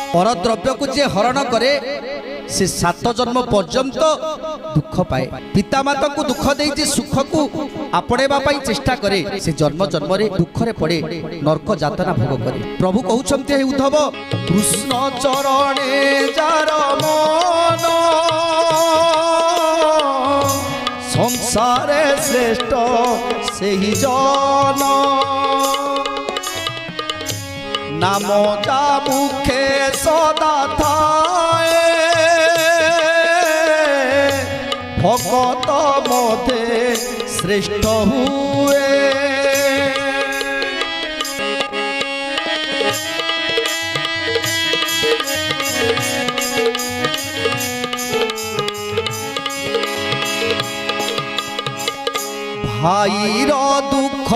परद्रव्य को जे हरण करे से 7 जन्म पर्यंत दुख पाए। पितामाता को दुख दे सुख को आपणेबा पई चेष्टा करे से जन्म जन्म रे दुख रे पड़े नरक यातना भोग करे। प्रभु कहउछन्ते हे उद्धव कृष्ण चरणे जार मन संसारे श्रेष्ठ सेहि जन नाम जा मुखे सदा थाए भगत मते श्रेष्ठ हुए। भाईर दुख